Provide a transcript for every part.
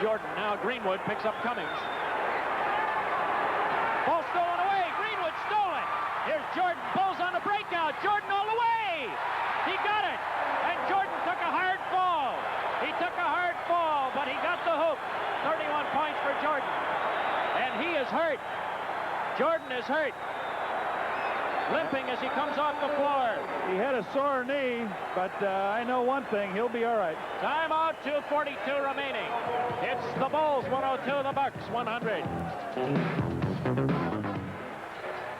Jordan. Now Greenwood picks up Cummings. Ball stolen away. Greenwood stole it. Here's Jordan. Bulls on the breakout. Jordan all the way. He got it. And Jordan took a hard fall. He took a hard fall, but he got the hoop. 31 points for Jordan. And he is hurt. Jordan is hurt. Limping as he comes off the floor. He had a sore knee, but I know one thing, he'll be all right. Timeout, 2:42 remaining. It's the Bulls 102, the Bucks 100.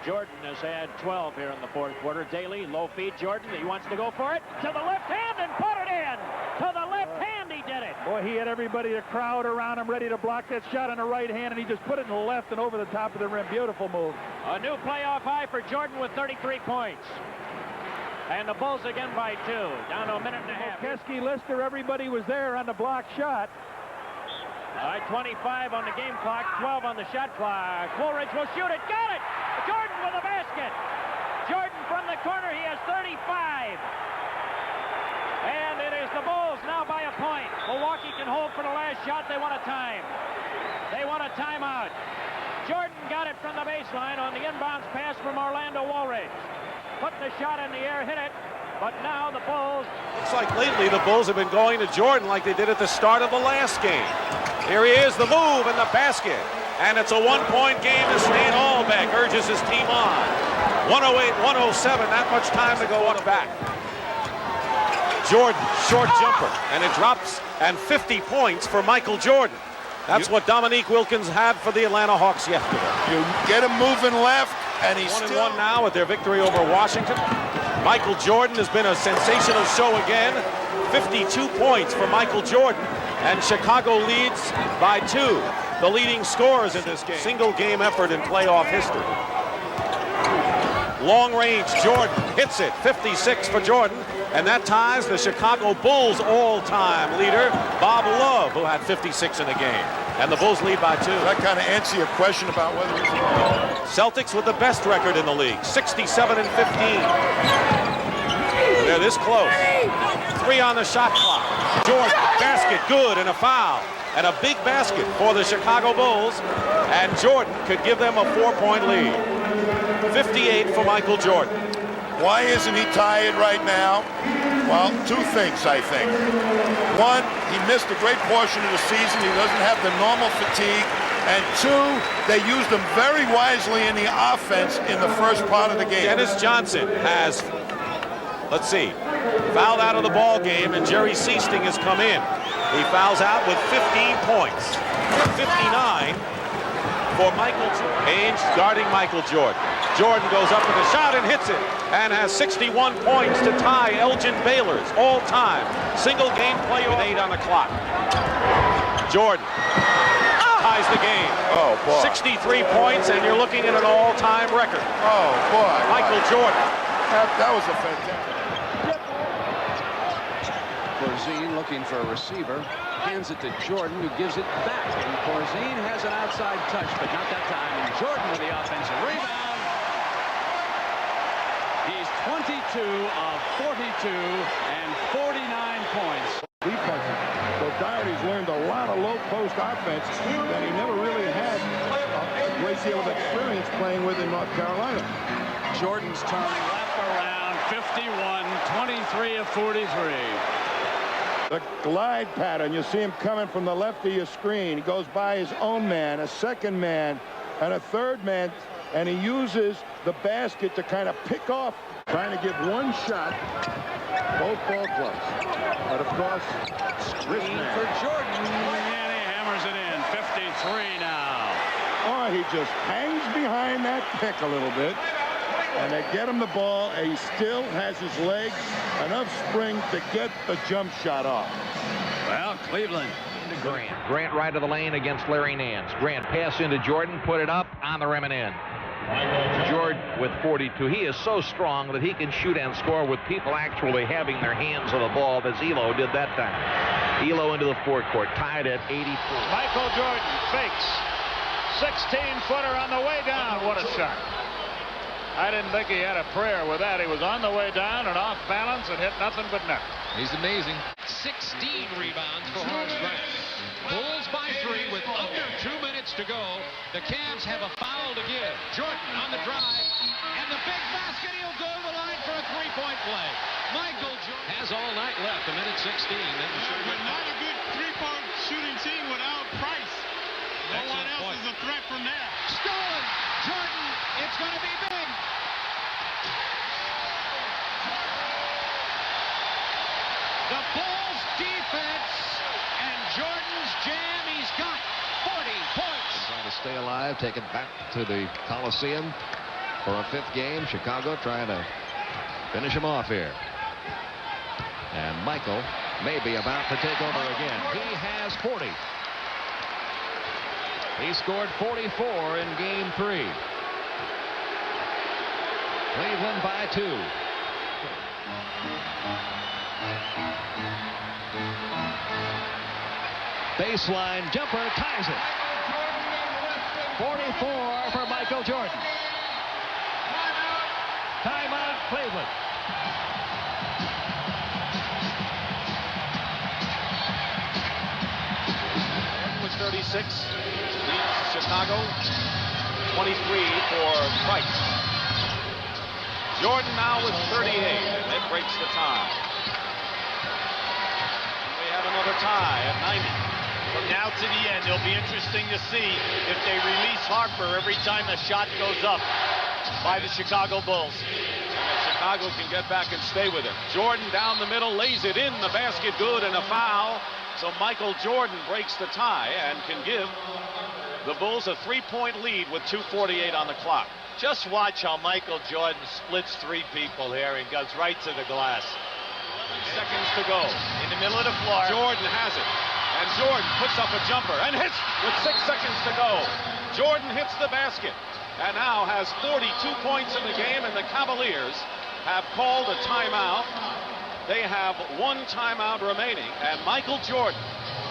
Jordan has had 12 here in the fourth quarter. Daly, low feed, Jordan, he wants to go for it. To the left hand and put it in. To the left hand, he did it. Boy, he had everybody to crowd around him ready to block that shot on the right hand, and he just put it in the left and over the top of the rim. Beautiful move. A new playoff high for Jordan with 33 points. And the Bulls again by 2, down to a minute and a half. Keski, Lister, everybody was there on the block shot. 25 on the game clock, 12 on the shot clock. Woolridge will shoot it. Got it! Jordan with a basket. Jordan from the corner. He has 35. And it is the Bulls now by a point. Milwaukee can hold for the last shot. They want a time. They want a timeout. Jordan got it from the baseline on the inbounds pass from Orlando Woolridge. Put the shot in the air, hit it. But now the Bulls. Looks like lately the Bulls have been going to Jordan like they did at the start of the last game. Here he is, the move and the basket. And it's a one-point game as Stan Albeck urges his team on. 108-107, that much time to go up back. Jordan, short jumper, and it drops, and 50 points for Michael Jordan. That's what Dominique Wilkins had for the Atlanta Hawks yesterday. You get him moving left, and he's 1-1 now with their victory over Washington. Michael Jordan has been a sensational show again. 52 points for Michael Jordan, and Chicago leads by 2. The leading scorers in this game. Single game effort in playoff history. Long range, Jordan hits it. 56 for Jordan, and that ties the Chicago Bulls all-time leader, Bob Love, who had 56 in the game. And the Bulls lead by 2. That kind of answers your question about whether it's... Celtics with the best record in the league, 67-15. They're this close. 3 on the shot clock. Jordan, basket, good, and a foul. And a big basket for the Chicago Bulls. And Jordan could give them a 4-point lead. 58 for Michael Jordan. Why isn't he tired right now? Well, 2 things, I think. 1, he missed a great portion of the season. He doesn't have the normal fatigue. And 2, they used him very wisely in the offense in the first part of the game. Dennis Johnson has, let's see, fouled out of the ball game, and Jerry Seasting has come in. He fouls out with 15 points. 59 for Michael Jordan. Page guarding Michael Jordan. Jordan goes up with a shot and hits it, and has 61 points to tie Elgin Baylor's all-time single game play with 8 on the clock. Jordan ties the game. Oh, boy. 63 points, and you're looking at an all-time record. Oh, boy. Michael Jordan. That was a fantastic. Corzine looking for a receiver, hands it to Jordan, who gives it back, and Corzine has an outside touch, but not that time, and Jordan with the offensive rebound. He's 22 of 42 and 49 points. Defense. So Doherty's learned a lot of low-post offense that he never really had a great deal of experience playing with in North Carolina. Jordan's turning left around, 51, 23 of 43. The glide pattern, you see him coming from the left of your screen. He goes by his own man, a second man, and a third man, and he uses the basket to kind of pick off, trying to get one shot, both ball clubs. But of course, Screen for Jordan, and he hammers it in, 53 now. Oh, he just hangs behind that pick a little bit. And they get him the ball, and he still has his legs, enough spring to get the jump shot off. Well, Cleveland. Grant. Grant right of the lane against Larry Nance. Grant pass into Jordan, put it up, on the rim and in. Jordan with 42. He is so strong that he can shoot and score with people actually having their hands on the ball, as Elo did that time. Elo into the forecourt, tied at 84. Michael Jordan fakes. 16-footer on the way down. What a shot. I didn't think he had a prayer with that. He was on the way down and off balance and hit nothing but net. He's amazing. 16 rebounds for Horace Grant. Bulls by to go. The Cavs have a foul to give. Jordan on the drive. And the big basket. He'll go to the line for a three-point play. Michael Jordan has all night left. A minute 16. But not a good three-point shooting team without Price. No one else is a threat from there. Stolen. Jordan. It's going to be big. The Bulls defense and Jordan's jam. He's got 40 points. Trying to stay alive, take it back to the Coliseum for a fifth game. Chicago trying to finish him off here. And Michael may be about to take over again. He has 40. He scored 44 in game 3. Cleveland by 2. Baseline jumper ties it. 44 for Michael Jordan. Timeout, Cleveland. With 36, leads Chicago. 23 for Price. Jordan now with 38, and that breaks the tie. We have another tie at 90. From now to the end, it'll be interesting to see if they release Harper every time a shot goes up by the Chicago Bulls. And Chicago can get back and stay with it. Jordan down the middle, lays it in the basket, good, and a foul. So Michael Jordan breaks the tie and can give the Bulls a 3-point lead with 2:48 on the clock. Just watch how Michael Jordan splits 3 people here and goes right to the glass. 11 seconds to go. In the middle of the floor. Jordan has it. And Jordan puts up a jumper and hits with 6 seconds to go. Jordan hits the basket and now has 42 points in the game, and the Cavaliers have called a timeout. They have 1 timeout remaining, and Michael Jordan,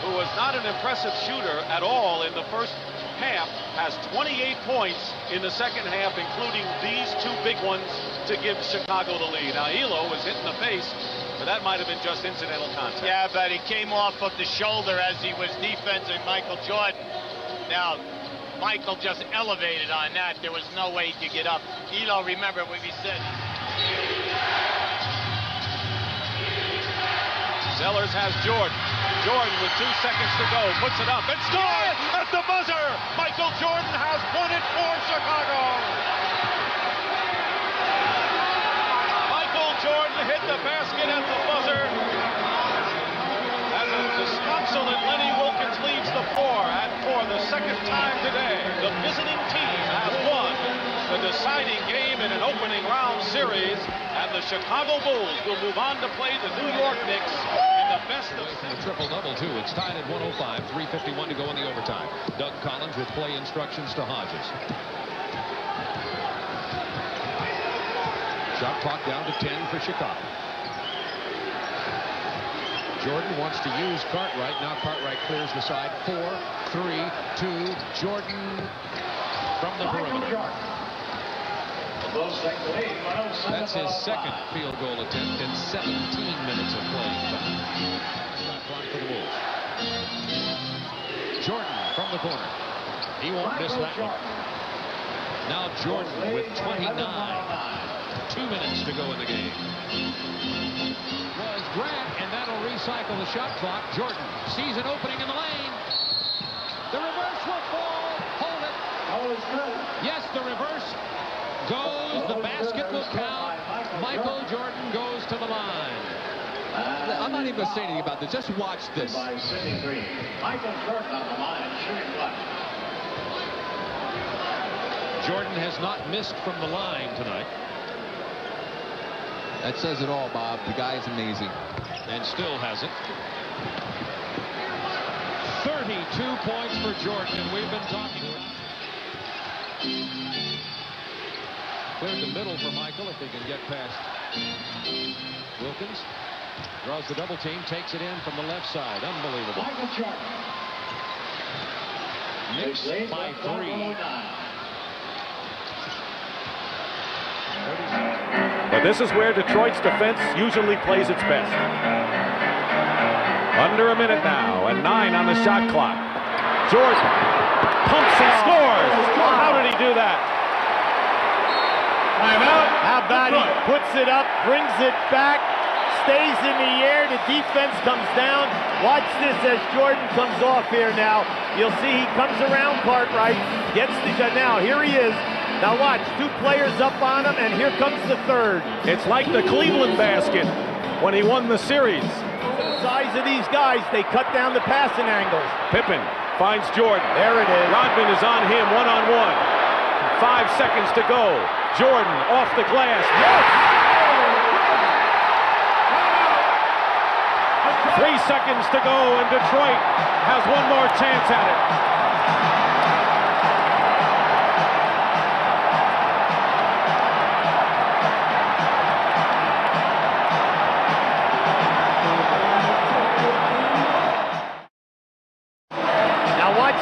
who was not an impressive shooter at all in the first half, has 28 points in the second half, including these 2 big ones to give Chicago the lead. Now, Elo was hit in the face, but that might have been just incidental contact. Yeah, but he came off of the shoulder as he was defending Michael Jordan. Now, Michael just elevated on that. There was no way he could get up. Elo, remember what we said. Sellers has Jordan. Jordan with 2 seconds to go, puts it up and scores at the buzzer. Michael Jordan has won it for Chicago. Michael Jordan hit the basket at the buzzer. As a disconsolate Lenny Wilkins leaves the floor, and for the second time today, the visiting team has won the deciding game in an opening round series, and the Chicago Bulls will move on to play the New York Knicks in the best of... A triple-double, too. It's tied at 105, 3:51 to go in the overtime. Doug Collins with play instructions to Hodges. Shot clock down to 10 for Chicago. Jordan wants to use Cartwright. Now Cartwright clears the side. 4, 3, 2. Jordan from the perimeter. That's his second field goal attempt in 17 minutes of playing time. Shot clock for the Bulls. Jordan from the corner. He won't miss that one. Now Jordan with 29. 2 minutes to go in the game. Was Grant, and that'll recycle the shot clock. Jordan sees an opening in the lane. The reverse will fall. Hold it. Yes, the reverse goes. The basket will count. Michael Jordan goes to the line. I'm not even going to say anything about this. Just watch this. Michael Jordan on the line, shooting left. Jordan has not missed from the line tonight. That says it all, Bob. The guy's amazing. And still has it. 32 points for Jordan, and we've been talking. Cleared the middle for Michael if he can get past Wilkins. Draws the double team, takes it in from the left side. Unbelievable. Michael Jordan. Knicks by 3. But this is where Detroit's defense usually plays its best. Under a minute now, and 9 on the shot clock. Jordan pumps and scores. How did he do that? How about he puts it up, brings it back, stays in the air, the defense comes down. Watch this as Jordan comes off here now. You'll see he comes around Cartwright, gets the now here he is. Now watch, two players up on him, and here comes the third. It's like the Cleveland basket when he won the series. The size of these guys, they cut down the passing angles. Pippen finds Jordan. There it is. Rodman is on him, one-on-one. 5 seconds to go. Jordan off the glass. Yes! 3 seconds to go, and Detroit has one more chance at it.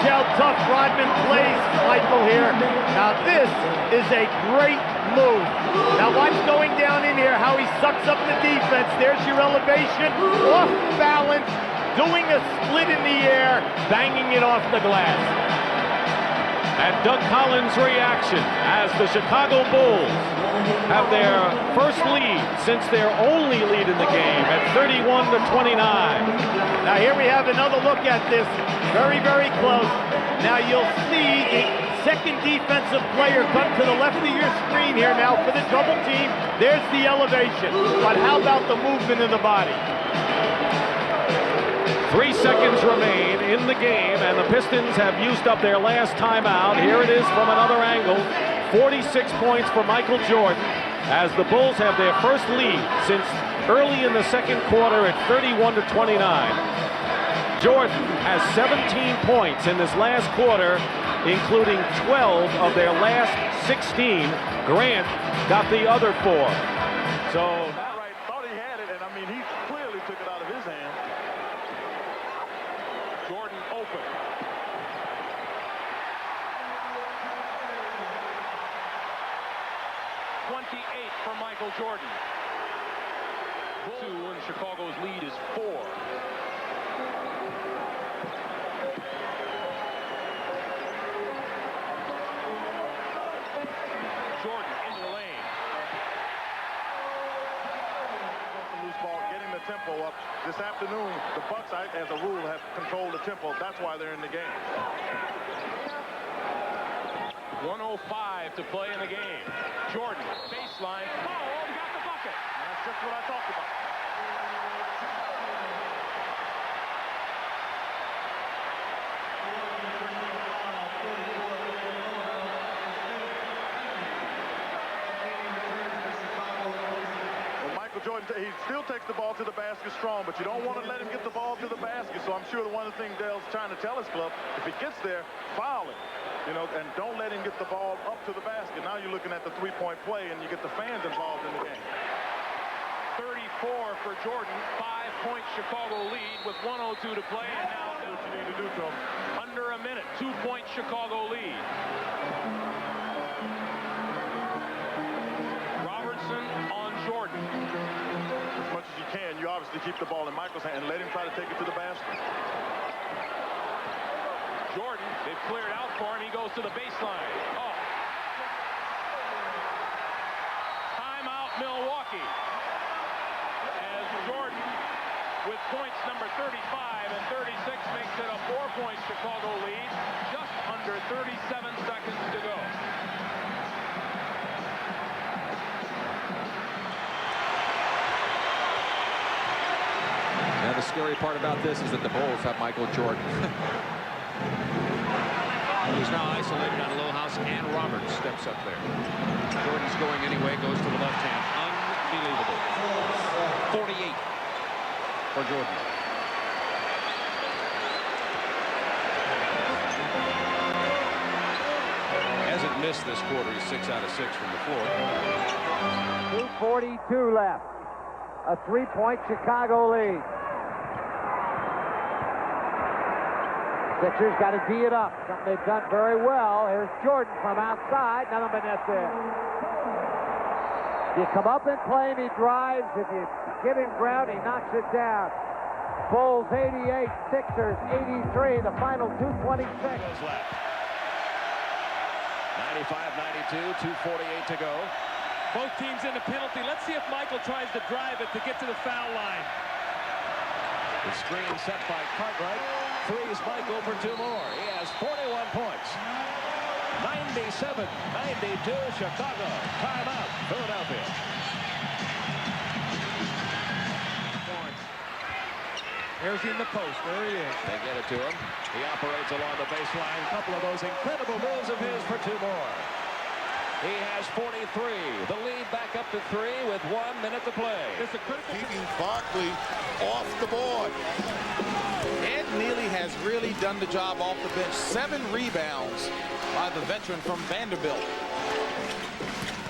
How tough Rodman plays, Michael, here. Now this is a great move. Now watch going down in here how he sucks up the defense. There's your elevation, off balance, doing a split in the air, banging it off the glass. And Doug Collins' reaction as the Chicago Bulls have their first lead since their only lead in the game at 31-29. Now here we have another look at this. Very, very close. Now you'll see the second defensive player come to the left of your screen here now for the double team. There's the elevation. But how about the movement of the body? 3 seconds remain in the game, and the Pistons have used up their last timeout. Here it is from another angle. 46 points for Michael Jordan as the Bulls have their first lead since early in the second quarter at 31-29. Jordan has 17 points in this last quarter, including 12 of their last 16. Grant got the other 4. So That right, thought he had it, and I mean, he clearly took it out of his hand. Jordan open. For Michael Jordan. 2, and Chicago's lead is 4. Jordan into the lane. The loose ball, getting the tempo up. This afternoon, the Bucks, as a rule, have controlled the tempo. That's why they're in the game. 1:05 to play in the game. Jordan, baseline. Oh, he got the bucket. And that's just what I talked about. Well, Michael Jordan, he still takes the ball to the basket strong, but you don't want to let him get the ball to the basket. So I'm sure one of the things Dale's trying to tell his club, if he gets there, foul him. You know, and don't let him get the ball up to the basket. Now you're looking at the three-point play, and you get the fans involved in the game. 34 for Jordan, 5-point Chicago lead with 1:02 to play, and now what you need to do to him. Under a minute, 2-point Chicago lead. Robertson on Jordan. As much as you can, you obviously keep the ball in Michael's hand and let him try to take it to the basket. Jordan, they've cleared out for him. He goes to the baseline. Oh. Timeout, Milwaukee. As Jordan, with points number 35 and 36, makes it a 4-point Chicago lead. Just under 37 seconds to go. Now the scary part about this is that the Bulls have Michael Jordan. He's now isolated on Lohaus, and Roberts steps up there. Jordan's going anyway, goes to the left hand. Unbelievable. 48 for Jordan. Hasn't missed this quarter. He's 6 out of 6 from the floor. 2:42 left. A 3-point Chicago lead. Sixers got to D it up. Something they've done very well. Here's Jordan from outside. None of them net there. You come up and play him, he drives. If you give him ground, he knocks it down. Bulls 88, Sixers 83. The final 2:26. 95-92, 2:48 to go. Both teams in the penalty. Let's see if Michael tries to drive it to get to the foul line. The screen set by Cartwright frees Michael for 2 more. He has 41 points. 97-92 Chicago. Timeout, Philadelphia. There's he in the post. There he is. They get it to him. He operates along the baseline. A couple of those incredible moves of his for 2 more. He has 43. The lead back up to 3 with 1 minute to play. It's a critical keeping Barkley off the board. Ed Neely has really done the job off the bench. 7 rebounds by the veteran from Vanderbilt.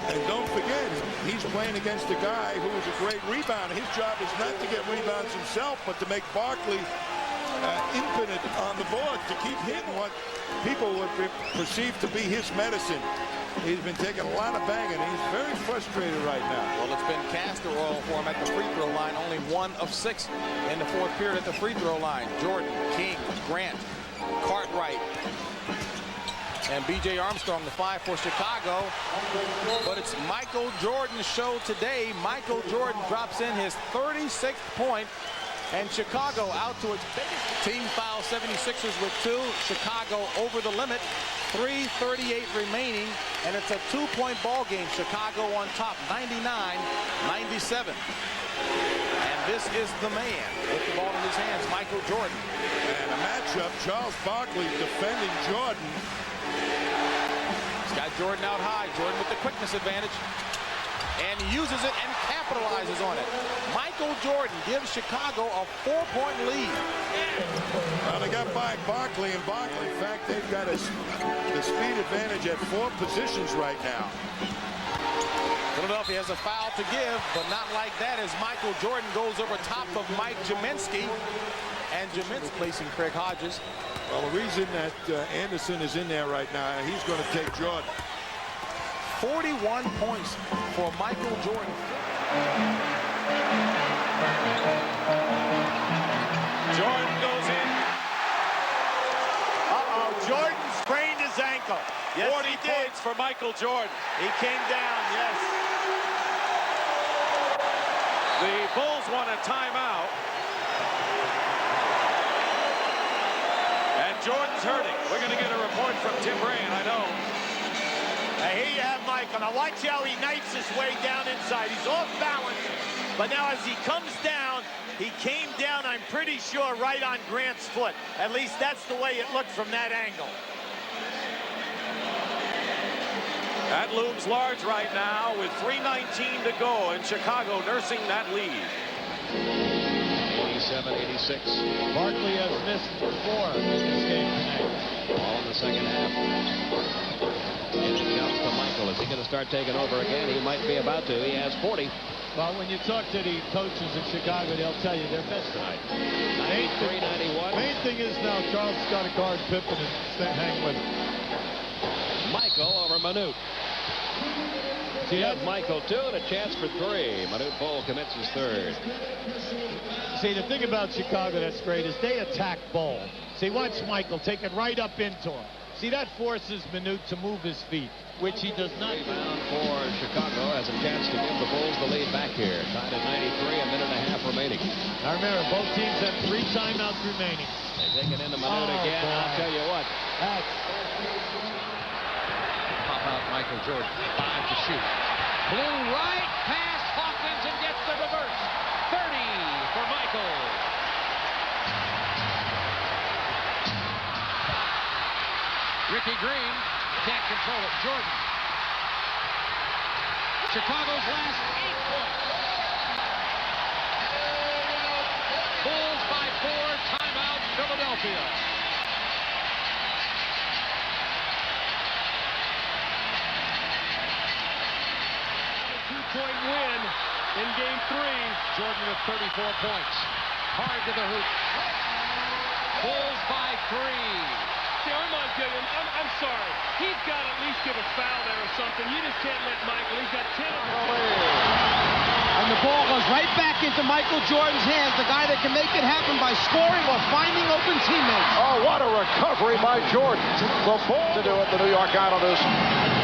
And don't forget, he's playing against a guy who is a great rebounder. His job is not to get rebounds himself, but to make Barkley infinite on the board, to keep hitting what people would perceive to be his medicine. He's been taking a lot of banging. He's very frustrated right now. Well, it's been castor oil for him at the free throw line. Only 1 of 6 in the 4th period at the free throw line. Jordan, King, Grant, Cartwright, and B.J. Armstrong, the 5 for Chicago. But it's Michael Jordan's show today. Michael Jordan drops in his 36th point, and Chicago out to its biggest. Team foul 76ers with 2. Chicago over the limit. 3:38 remaining, and it's a 2-point ball game. Chicago on top, 99-97. And this is the man with the ball in his hands, Michael Jordan. And a matchup, Charles Barkley defending Jordan. He's got Jordan out high. Jordan with the quickness advantage. And he uses it and capitalizes on it. Michael Jordan gives Chicago a 4-point lead. Well, they got by Barkley, and Barkley, in fact, they've got the speed advantage at 4 positions right now. Philadelphia has a foul to give, but not like that as Michael Jordan goes over top of Mike Jaminski. And Jaminski placing Craig Hodges. Well, the reason that Anderson is in there right now, he's going to take Jordan. 41 points for Michael Jordan. Jordan goes in. Jordan sprained his ankle. Yes, 40 points for Michael Jordan. He came down, yes. The Bulls want a timeout. And Jordan's hurting. We're going to get a report from Tim Rain, I know. Here you have Michael. Now watch how he knifes his way down inside. He's off balance, but now as he comes down, he came down, I'm pretty sure, right on Grant's foot. At least that's the way it looked from that angle. That looms large right now with 3:19 to go, and Chicago nursing that lead. 87-86. Barkley has missed 4 in this game tonight. All in the second half. And it comes to Michael. Is he going to start taking over again? He might be about to. He has 40. Well, when you talk to the coaches in Chicago, they'll tell you they're best tonight. 93-91. Main thing is now Charles got to guard Pippen and hang with him. Michael over Manute. So you have Michael 2 and a chance for 3. Manute Bol commits his 3rd. See, the thing about Chicago that's great is they attack Bol. See, watch Michael take it right up into him. See, that forces Manute to move his feet, which he does not. Rebound for Chicago has a chance to give the Bulls the lead back here. Tied at 93, a minute and a half remaining. I remember, both teams have 3 timeouts remaining. They take it into Manute again. Boy. I'll tell you what. Pop out Michael Jordan. 5 to shoot. Blue right past Hawkins and gets the reverse. 30 for Michael. Ricky Green can't control it. Jordan. Chicago's last 8 points. Bulls by 4. Timeout, Philadelphia. A 2-point win in Game 3. Jordan with 34 points. Hard to the hoop. Bulls by 3. See, Armand Gilliam, I'm sorry. He's got to at least get a foul there or something. You just can't let Michael. He's got 10 of them. And the ball goes right back into Michael Jordan's hands, the guy that can make it happen by scoring or finding open teammates. Oh, what a recovery by Jordan. The ball to do it, the New York Islanders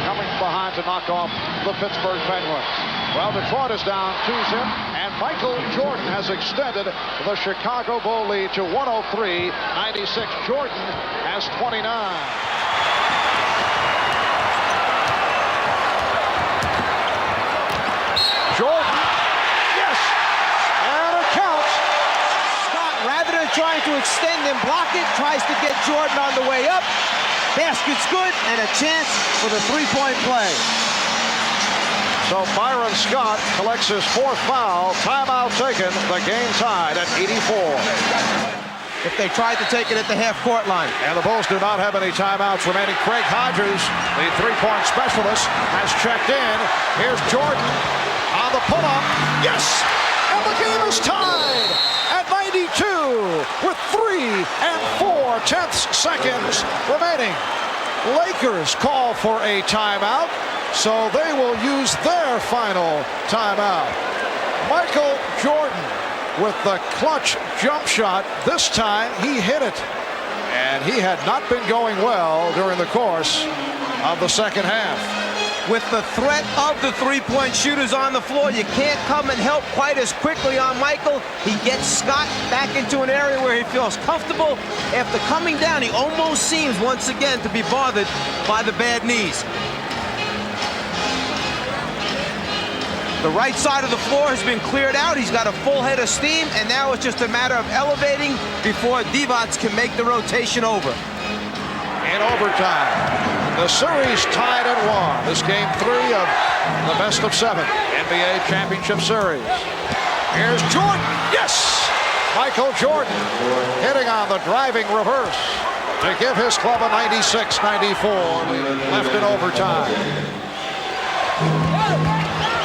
coming behind to knock off the Pittsburgh Penguins. Well, Detroit is down 2-0, and Michael Jordan has extended the Chicago Bull lead to 103-96. Jordan has 29. Jordan, yes, and it counts. Scott, rather than trying to extend and block it, tries to get Jordan on the way up. Basket's good, and a chance for the three-point play. So Byron Scott collects his fourth foul. Timeout taken. The game tied at 84. If they tried to take it at the half-court line. And the Bulls do not have any timeouts remaining. Craig Hodges, the three-point specialist, has checked in. Here's Jordan on the pull-up. Yes! And the game is tied at 92 with 3 4/10 seconds remaining. Lakers call for a timeout, so they will use their final timeout. Michael Jordan with the clutch jump shot. This time he hit it, and he had not been going well during the course of the second half. With the threat of the three-point shooters on the floor, you can't come and help quite as quickly on Michael. He gets Scott back into an area where he feels comfortable. After coming down, he almost seems once again to be bothered by the bad knees. The right side of the floor has been cleared out. He's got a full head of steam, and now it's just a matter of elevating before Divac can make the rotation over. In overtime, the series tied at 1. This game 3 of the best of 7 NBA Championship Series. Here's Jordan. Yes! Michael Jordan hitting on the driving reverse to give his club a 96-94. Left in overtime.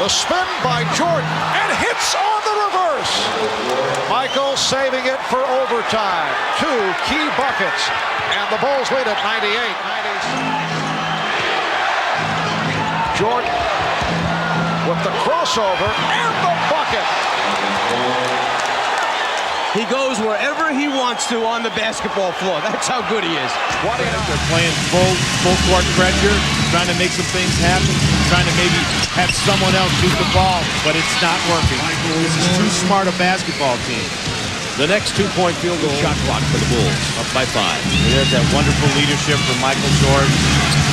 The spin by Jordan and hits on the reverse. Michael saving it for overtime. 2 key buckets. And the Bulls lead at 98-96. Jordan with the crossover and the bucket. He goes wherever he wants to on the basketball floor. That's how good he is. They're playing full court pressure, trying to make some things happen, trying to maybe have someone else shoot the ball, but it's not working. This is too smart a basketball team. The next 2-point field goal shot clock for the Bulls, up by 5. There's that wonderful leadership from Michael Jordan,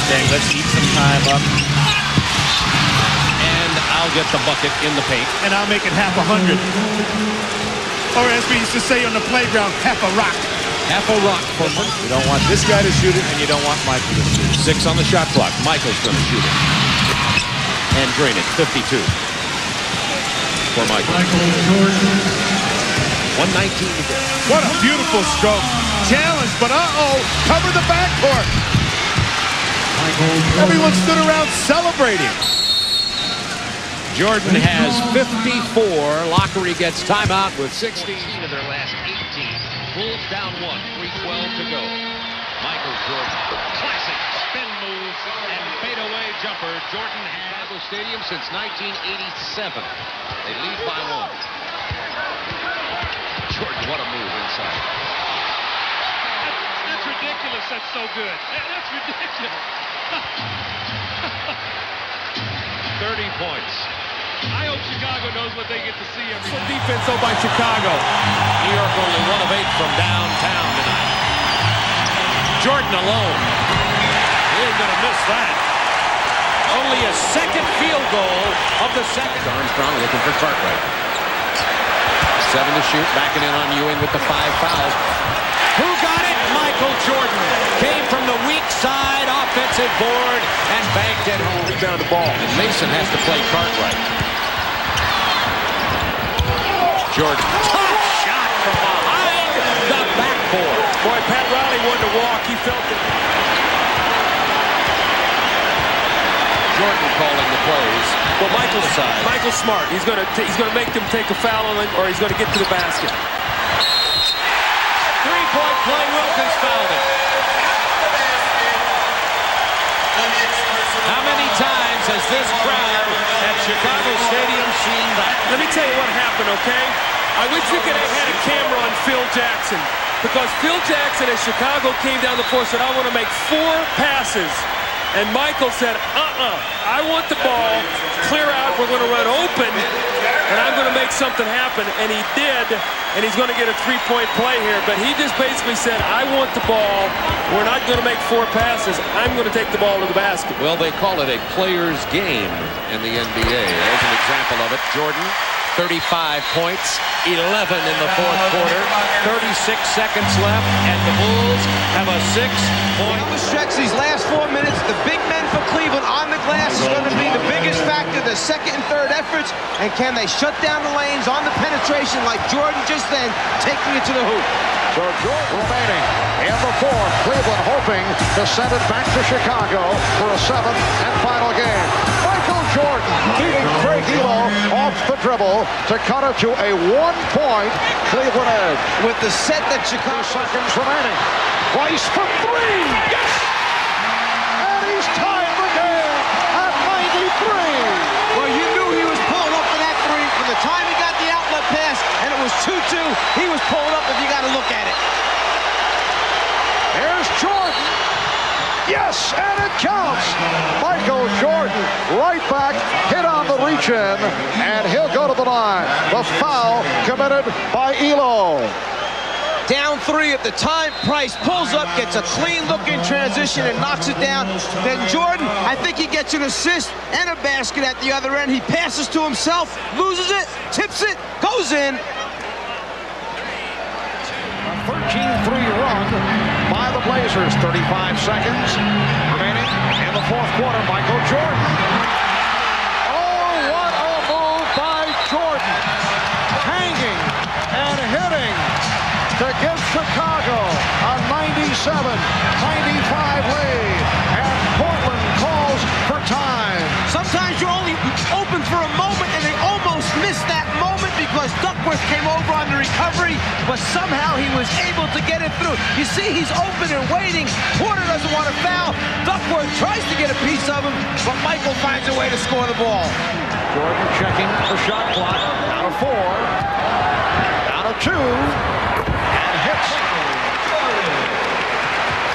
saying, let's eat some time up. And I'll get the bucket in the paint. And I'll make it half 100. Or as we used to say on the playground, half a rock. Half a rock for You don't want this guy to shoot it, and you don't want Michael to shoot it. 6 on the shot clock. Michael's going to shoot it. And drain it. 52 for Michael. 119 to go. What a beautiful stroke. Challenge, but cover the backcourt. Everyone stood around celebrating. Jordan has 54. Lockery gets timeout with 16 of their last 18. Bulls down 1, 3:12 to go. Michael Jordan, classic spin moves and fadeaway jumper. Jordan had the stadium since 1987. They lead by 1. Jordan, what a move inside. That's ridiculous. That's so good. That's ridiculous. 30 points. I hope Chicago knows what they get to see every night. Defense though by Chicago. New York only 1 of 8 from downtown tonight. Jordan alone. He ain't gonna miss that. Only a second field goal of the second. Armstrong looking for Cartwright. 7 to shoot. Backing in on Ewing with the 5 fouls. Who got it? Michael Jordan. Came from the weak side, offensive board, and banked it home. Rebound the ball. And Mason has to play Cartwright. Jordan. Tough shot from behind the backboard. Boy, Pat Riley wanted to walk. He felt it. Jordan calling the plays. Well, Michael's smart. He's gonna make them take a foul on him, or he's gonna get to the basket. 3-point play. Wilkins fouled it. this crowd at Chicago Stadium seen that? Let me tell you what happened, okay? I wish we could have had a camera on Phil Jackson, because Phil Jackson at Chicago came down the floor and said, I want to make 4 passes. And Michael said, I want the ball, clear out, we're going to run open, and I'm going to make something happen. And he did, and he's going to get a 3-point play here. But he just basically said, I want the ball, we're not going to make 4 passes, I'm going to take the ball to the basket. Well, they call it a player's game in the NBA. There's an example of it. Jordan, 35 points, 11 in the fourth quarter, 36 seconds left, and the Bulls have a 6-point. On the stretch, these last 4 minutes, the big men for Cleveland on the glass is going to be the biggest factor, the second and third efforts, and can they shut down the lanes on the penetration like Jordan just then, taking it to the hoop. So Jordan remaining in the fourth, Cleveland hoping to send it back to Chicago for a 7th and final game. Michael Jordan beating Craig Elo off the dribble to cut it to a 1-point Cleveland edge. With the set that Chicago... 2 seconds remaining. Rice for 3. Yes! And he's tied the game at 93. Well, you knew he was pulling up for that 3 from the time he got the outlet pass, and it was 2-2. He was pulling up if you got to look at it. Here's Jordan. Yes, and it counts. Michael Jordan right back, hit on the reach-in, and he'll go to the line. The foul committed by Elo. Down 3 at the time. Price pulls up, gets a clean-looking transition and knocks it down. Then Jordan, I think he gets an assist and a basket at the other end. He passes to himself, loses it, tips it, goes in. A 13-3 run by the Blazers. 35 seconds remaining in the fourth quarter. Michael Jordan. Oh, what a move by Jordan. Hanging and hitting to give Chicago a 97-95 lead. And Portland calls for time. Sometimes you're only open for a moment, and they almost missed that moment because Duckworth came over on the recovery, but somehow he was able to get it through. You see, he's open and waiting. Porter doesn't want to foul. Duckworth tries to get a piece of him, but Michael finds a way to score the ball. Jordan checking the shot clock. Down to 4. Down to 2. And hits.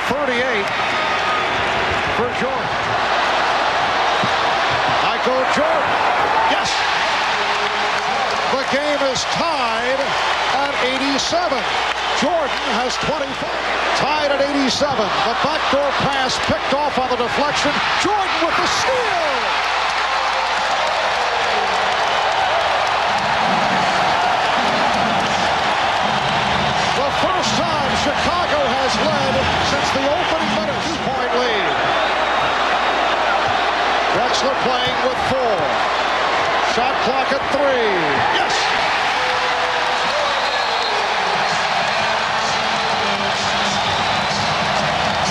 38 for Jordan. Michael Jordan. Yes. The game is tied at 87. Jordan has 25. Tied at 87. The backdoor pass picked off on the deflection. Jordan with the steal. The first time Chicago has led since the opening minute. 2-point lead. Drexler playing with 4. Shot clock at 3. Yes!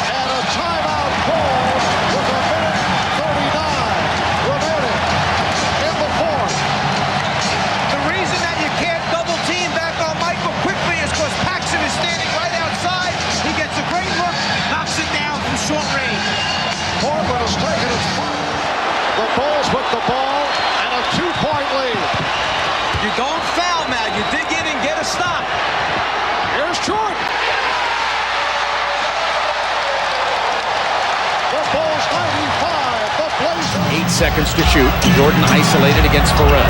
And a timeout called with a minute 39 remaining in the fourth. The reason that you can't double team back on Michael quickly is because Paxson is standing right outside. He gets a great look, knocks it down from short range. Portland has taken its part. The Bulls with the ball and a 2-point lead. You don't foul now. You dig in and get a stop. Here's Jordan. The Bulls 95. The Blazers. 8 seconds to shoot. Jordan isolated against Pharrell.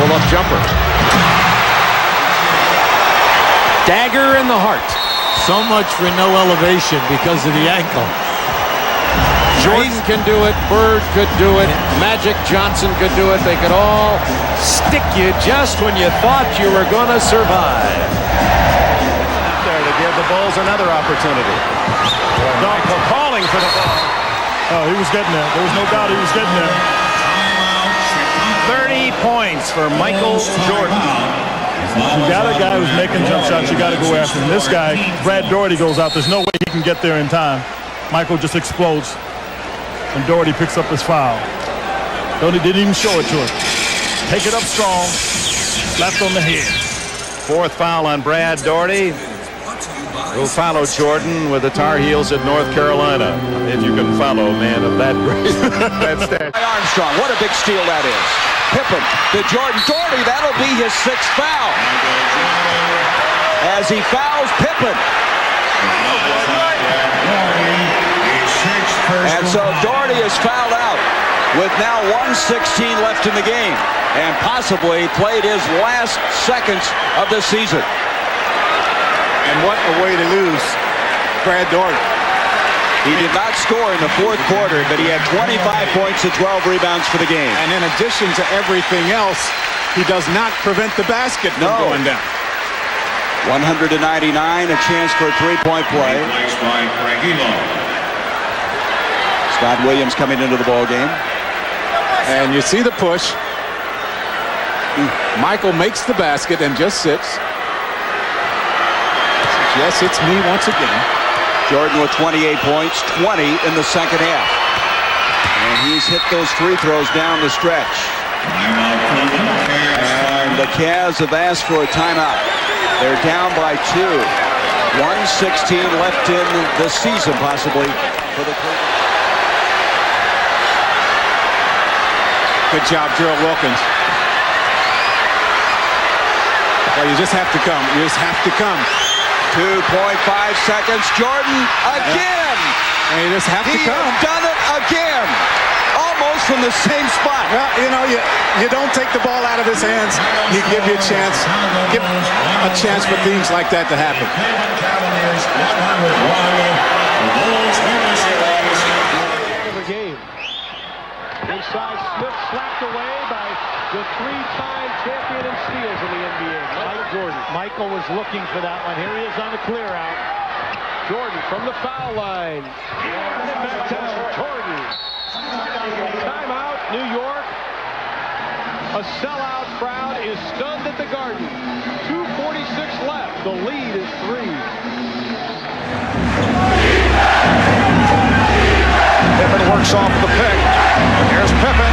Pull-up jumper. Dagger in the heart. So much for no elevation because of the ankle. Jordan can do it. Bird could do it. Magic Johnson could do it. They could all stick you just when you thought you were going to survive. There to give the Bulls another opportunity. Dunkel calling for the ball. Oh, he was getting there. There was no doubt he was getting there. 30 points for Michael Jordan. You got a guy who's making jump shots, you got to go after him. This guy, Brad Daugherty, goes out. There's no way he can get there in time. Michael just explodes, and Daugherty picks up his foul. Daugherty didn't even show it to him. Take it up strong, left on the head. 4th foul on Brad Daugherty. who followed Jordan with the Tar Heels at North Carolina. If you can follow a man of that great that stat. Armstrong, what a big steal that is. Pippen to Jordan. Doherty, that'll be his 6th foul. As he fouls Pippen. And so Doherty is fouled out with now 1:16 left in the game, and possibly played his last seconds of the season. And what a way to lose Brad Doherty. He did not score in the 4th quarter, but he had 25 points and 12 rebounds for the game. And in addition to everything else, he does not prevent the basket from going down. 199, a chance for a three-point play. Scott Williams coming into the ball game. And you see the push. Michael makes the basket and just sits. Yes, it's me once again. Jordan with 28 points, 20 in the 2nd half. And he's hit those free throws down the stretch. And the Cavs have asked for a timeout. They're down by 2. 1:16 left in the season, possibly, for the Cleveland. Good job, Gerald Wilkins. Well, you just have to come. You just have to come. 2.5 seconds. Jordan again. And you just have to come. He's done it again. Almost from the same spot. Well, you know, you don't take the ball out of his hands. You give you a chance. Give a chance for things like that to happen. Game. Inside, Smith slapped away by the 3-time champion in steals in the NBA, Michael Jordan. Michael was looking for that one. Here he is on the clear out. Jordan from the foul line. Back to Jordan. Timeout, New York. A sellout crowd is stunned at the Garden. 2:46 left. The lead is 3. Pippen works off the pick. Here's Pippen.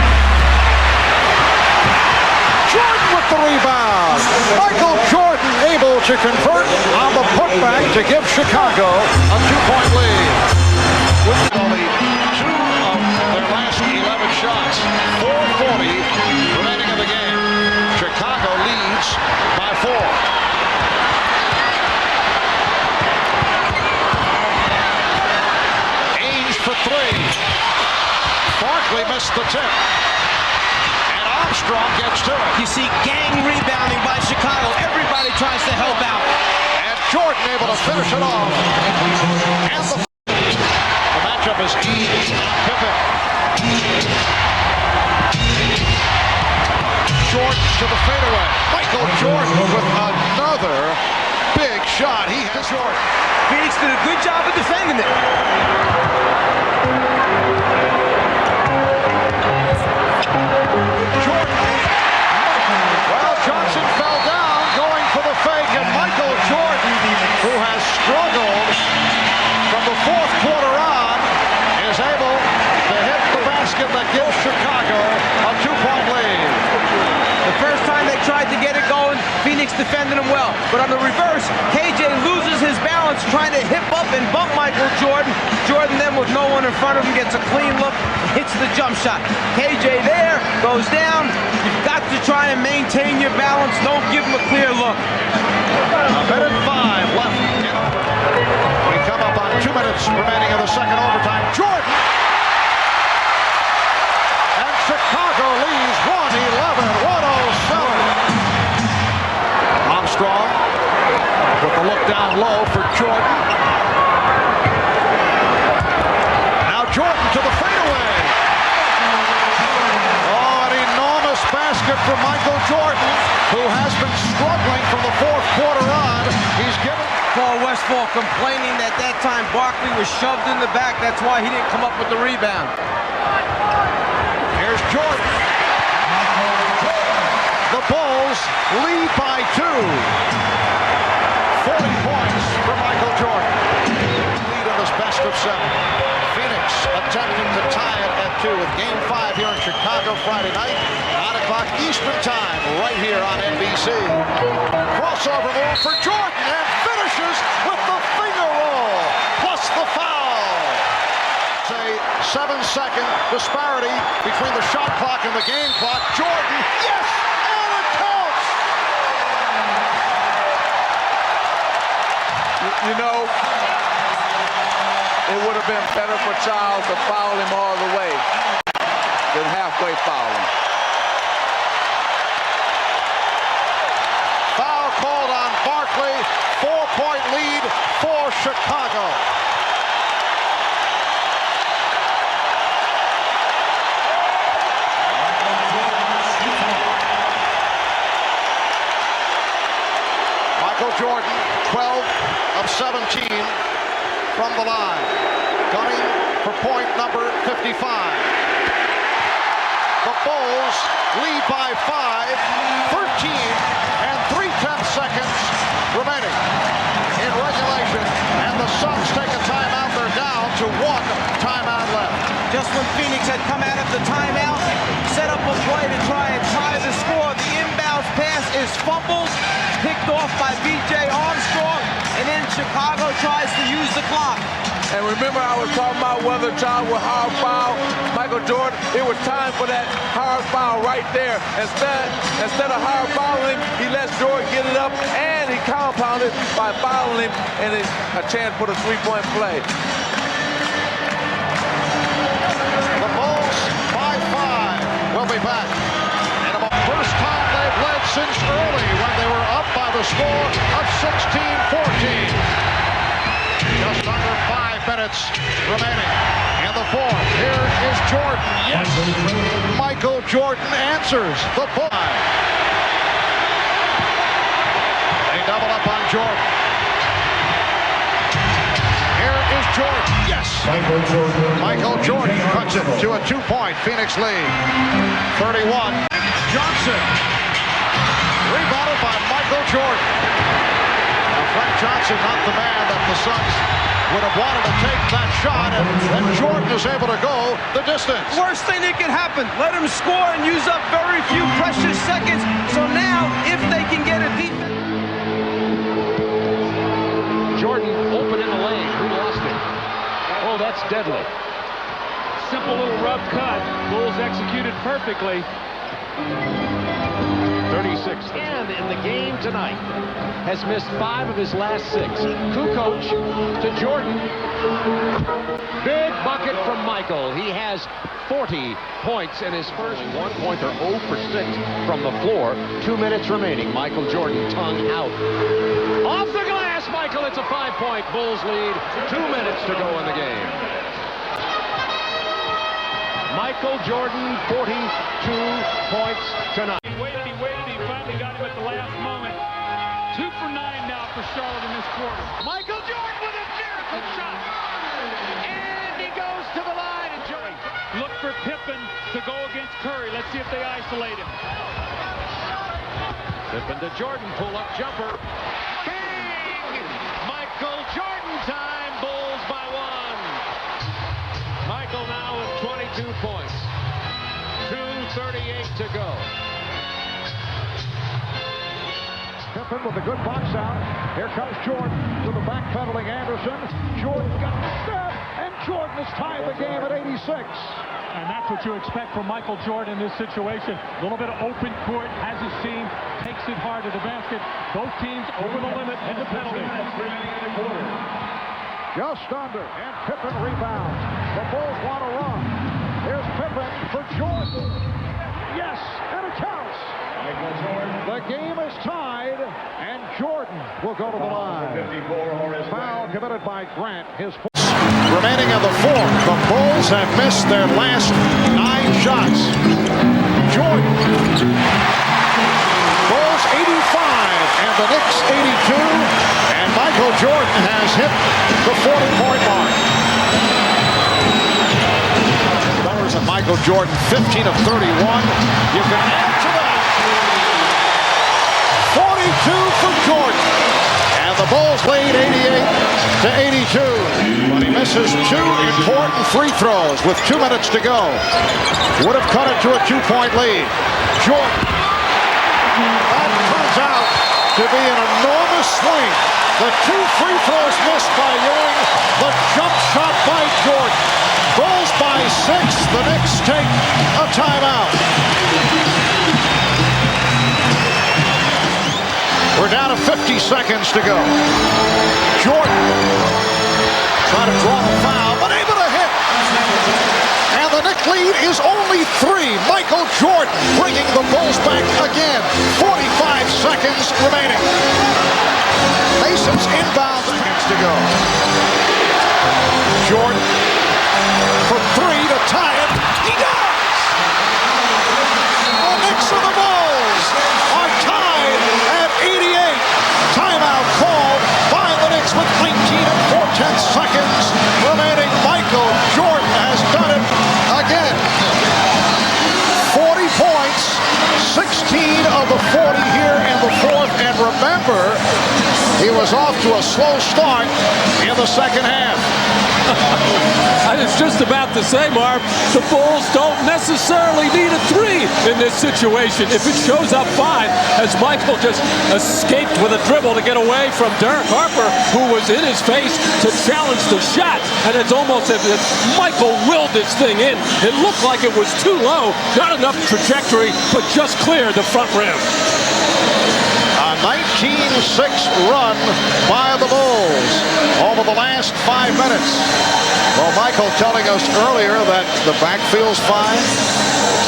Jordan with the rebound. Michael Jordan able to convert on the putback to give Chicago a 2-point lead. With only 2 of their last 11 shots. 4:40 remaining in the game. Chicago leads by 4. For 3. Barkley missed the tip. And Armstrong gets to it. You see gang rebounding by Chicago. Everybody tries to help out. And Jordan able to finish it off. And the matchup is Pippen. Jordan to the fadeaway. Michael Jordan with another big shot. He hit Jordan. Phoenix did a good job of defending it. Jordan. Well, Johnson fell down going for the fake, and Michael Jordan, who has struggled from the 4th quarter on, is able to hit the basket that gives Chicago a 2-point lead. The first time they tried to get it going, Phoenix defended him well. But on the reverse, KJ loses his balance trying to hip up and bump Michael Jordan. Jordan then, with no one in front of him, gets a clean look, hits the jump shot. KJ there, goes down. You've got to try and maintain your balance. Don't give him a clear look. A minute 5 left. We come up on 2 minutes remaining of the second overtime. Jordan! And Chicago leads 111-107. Armstrong with the look down low for Jordan. Now Jordan to the fadeaway. Oh, an enormous basket from Michael Jordan, who has been struggling from the 4th quarter on. He's given Paul Westphal complaining that time Barkley was shoved in the back. That's why he didn't come up with the rebound. Here's Jordan. The Bulls lead by 2. 40 points for Michael Jordan. Lead in this best of 7. Phoenix attempting to tie it at 2 with Game 5 here in Chicago Friday night. 9 o'clock Eastern Time right here on NBC. Crossover move for Jordan and finishes with the 7-second disparity between the shot clock and the game clock. Jordan, yes, and it counts! You know, it would have been better for Charles to foul him all the way than halfway fouling. Foul called on Barkley. 4-point lead for Chicago. Michael Jordan, 12 of 17 from the line. Gunning for point number 55. The Bulls lead by 5, 13 and 3/10 seconds remaining in regulation. And the Suns take a timeout. They're down to 1 timeout left. Just when Phoenix had come out of the timeout, set up a play to try and tie the score. The inbounds pass is fumbled, picked off by B.J. Armstrong, and then Chicago tries to use the clock. And remember, I was talking about whether Charles would hard foul Michael Jordan. It was time for that hard foul right there. Instead of hard fouling him, he lets Jordan get it up, and he compounded by fouling him, and it's a chance for the three-point play. The Bulls by 5 will be back. And about the first time they've led since early when they were up by the score of 16-14. Just under 5 minutes remaining in the fourth. Here is Jordan. Yes! Michael Jordan answers the ball. They double up on Jordan. Here is Jordan. Yes! Michael Jordan cuts it to a 2-point Phoenix lead. 31. Johnson. Rebounded by Michael Jordan. Frank Johnson, not the man that the Suns would have wanted to take that shot, and Jordan is able to go the distance. Worst thing that could happen, let him score and use up very few precious seconds. So now, if they can get a defense. Jordan open in the lane. Who lost it? Oh, that's deadly. Simple little rough cut. Bulls executed perfectly. 36th and in the game tonight. Has missed 5 of his last 6. Kukoc to Jordan. Big bucket from Michael. He has 40 points in his first 1-pointer, 0 for 6 from the floor. 2 minutes remaining. Michael Jordan tongue out. Off the glass, Michael. It's a 5-point Bulls lead. 2 minutes to go in the game. Michael Jordan, 42 points tonight. He waited. He finally got him at the last moment. 2 for 9 now for Charlotte in this quarter. Michael Jordan with a miracle shot. And he goes to the line. And Jerry look for Pippen to go against Curry. Let's see if they isolate him. Pippen to Jordan. Pull-up jumper. Bang! Michael Jordan time. Bulls by 1. Michael now with 22 points. 2:38 to go. Pippen with a good box out. Here comes Jordan to the backpedaling Anderson. Jordan got the step, and Jordan has tied the game at 86. And that's what you expect from Michael Jordan in this situation. A little bit of open court, has his team, takes it hard to the basket. Both teams over the limit and the penalty. Just under, and Pippen rebounds. The Bulls want to run. Here's Pippen for Jordan. Yes, and it counts. The game is tied, and Jordan will go to the line. Foul committed by Grant. His remaining in the fourth. The Bulls have missed their last 9 shots. Jordan. Bulls 85, and the Knicks 82. And Michael Jordan has hit the 40-point mark. Numbers of Michael Jordan, 15 of 31. You can add to that. 42 for Jordan. And the Bulls lead 88-82. But he misses 2 important free throws with 2 minutes to go. Would have cut it to a 2-point lead. Jordan. That turns out to be an enormous swing. The 2 free throws missed by Ewing. The jump shot by Jordan. Bulls by down to 50 seconds to go. Jordan trying to draw the foul, but able to hit. And the Knicks lead is only 3. Michael Jordan bringing the Bulls back again. 45 seconds remaining. Mason's inbound seconds to go. Jordan for 3 to tie it. He does! The Knicks and the Bulls are tied at 88. Timeout called by the Knicks with 19 and 4/10 seconds remaining. Michael Jordan has done it again. 40 points, 16 of the 40 here in the fourth. And remember, he was off to a slow start in the second half. I was just about to say, Marv, the Bulls don't necessarily need a 3 in this situation. If it shows up fine, as Michael just escaped with a dribble to get away from Derek Harper, who was in his face to challenge the shot. And it's almost as if Michael willed this thing in. It looked like it was too low, not enough trajectory, but just cleared the front rim. A 19-6 run by the Bulls over the last 5 minutes. Well, Michael telling us earlier that the backfield's fine.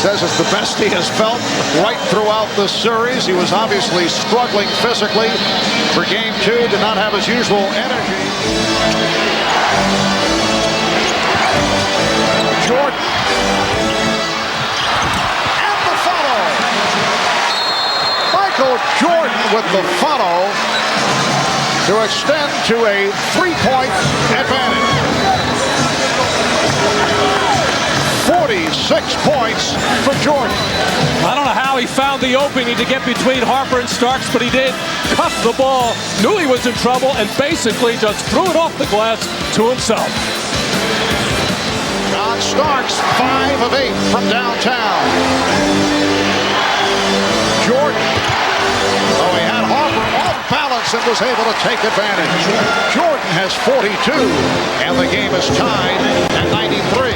Says it's the best he has felt right throughout the series. He was obviously struggling physically for game 2. Did not have his usual energy. Jordan. Michael Jordan with the follow to extend to a 3-point advantage. 46 points for Jordan. I don't know how he found the opening to get between Harper and Starks, but he did. Cuffed the ball, knew he was in trouble, and basically just threw it off the glass to himself. John Starks, 5 of 8 from downtown. Jordan. Oh, he had Harper off balance and was able to take advantage. Jordan has 42, and the game is tied at 93.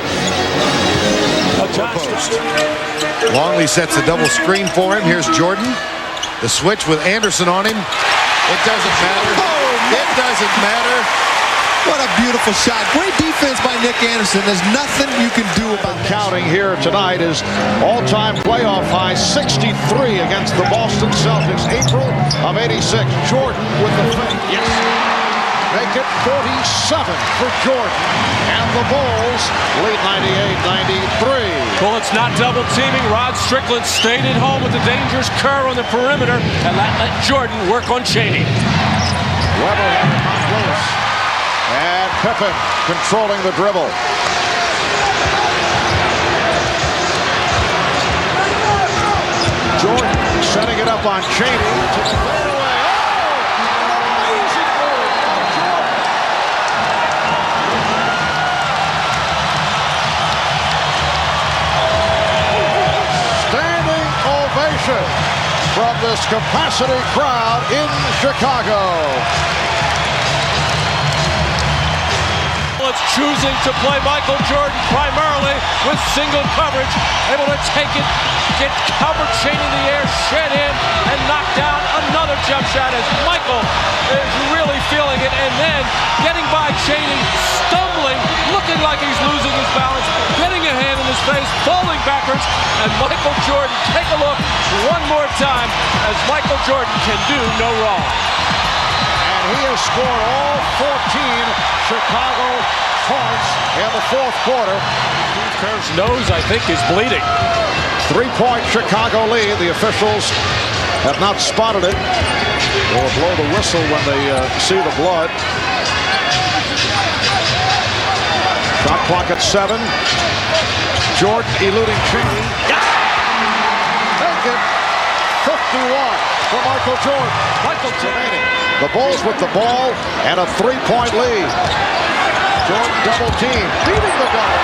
Longley sets the double screen for him. Here's Jordan. The switch with Anderson on him. It doesn't matter. It doesn't matter. What a beautiful shot. Great defense by Nick Anderson. There's nothing you can do about that. Counting here tonight is all-time playoff high 63 against the Boston Celtics. April of 86. Jordan with the fake. Yes. Make it 47 for Jordan. And the Bulls lead 98-93. Well, it's not double teaming. Rod Strickland stayed at home with the dangerous Kerr on the perimeter and let Jordan work on Chaney. Weber had it not loose. And Pippen controlling the dribble. Jordan setting it up on Chaney. To the fadeaway. Oh! An amazing move by Jordan. Standing ovation from this capacity crowd in Chicago. It's choosing to play Michael Jordan primarily with single coverage, able to take it, get covered, Chaney in the air, shed in, and knock down another jump shot as Michael is really feeling it, and then getting by Chaney, stumbling, looking like he's losing his balance, getting a hand in his face, falling backwards, and Michael Jordan, take a look one more time as Michael Jordan can do no wrong. He has scored all 14 Chicago points in the fourth quarter. Steve Kerr's nose, I think, is bleeding. 3-point Chicago lead. The officials have not spotted it. They will blow the whistle when they see the blood. Shot clock at 7. Jordan eluding Chaney. Yes! Make it 51 for Michael Jordan. Michael Jordan. The Bulls with the ball and a 3-point lead. Jordan double team, beating the guard.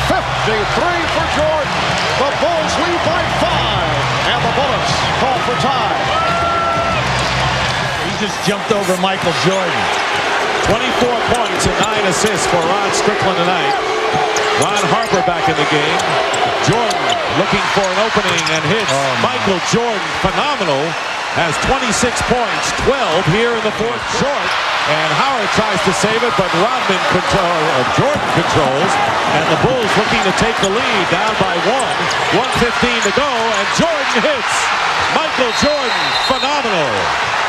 53 for Jordan. The Bulls lead by 5, and the Bullets call for time. He just jumped over Michael Jordan. 24 points and 9 assists for Ron Strickland tonight. Ron Harper back in the game. Jordan looking for an opening and hits. Michael Jordan, phenomenal, has 26 points, 12 here in the fourth short. And Howard tries to save it, but Jordan controls. And the Bulls looking to take the lead, down by 1:15 to go, and Jordan hits. Michael Jordan, phenomenal.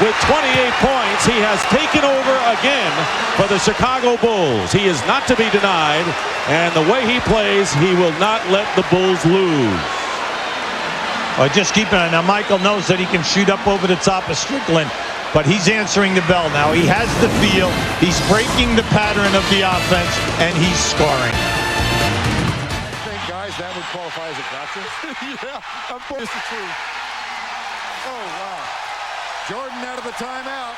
With 28 points, he has taken over again for the Chicago Bulls. He is not to be denied, and the way he plays, he will not let the Bulls lose. Just keep an eye. Now, Michael knows that he can shoot up over the top of Strickland, but he's answering the bell now. He has the feel. He's breaking the pattern of the offense, and he's scoring. I think, guys, that would qualify as a gotcha. Yeah, of course it's true. Oh, wow. Jordan out of the timeout.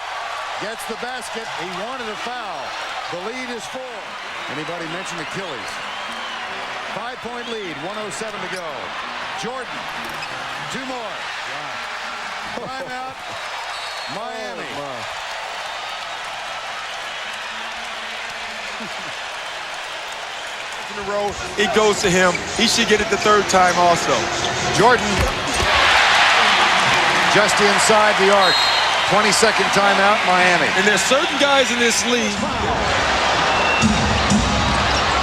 Gets the basket. He wanted a foul. The lead is 4. Anybody mention Achilles? 5-point lead, 1:07 to go. Jordan, 2 more. Wow. Timeout, Miami. In a row, it goes to him. He should get it the 3rd time also. Jordan, just inside the arc. 22nd timeout, Miami. And there's certain guys in this league.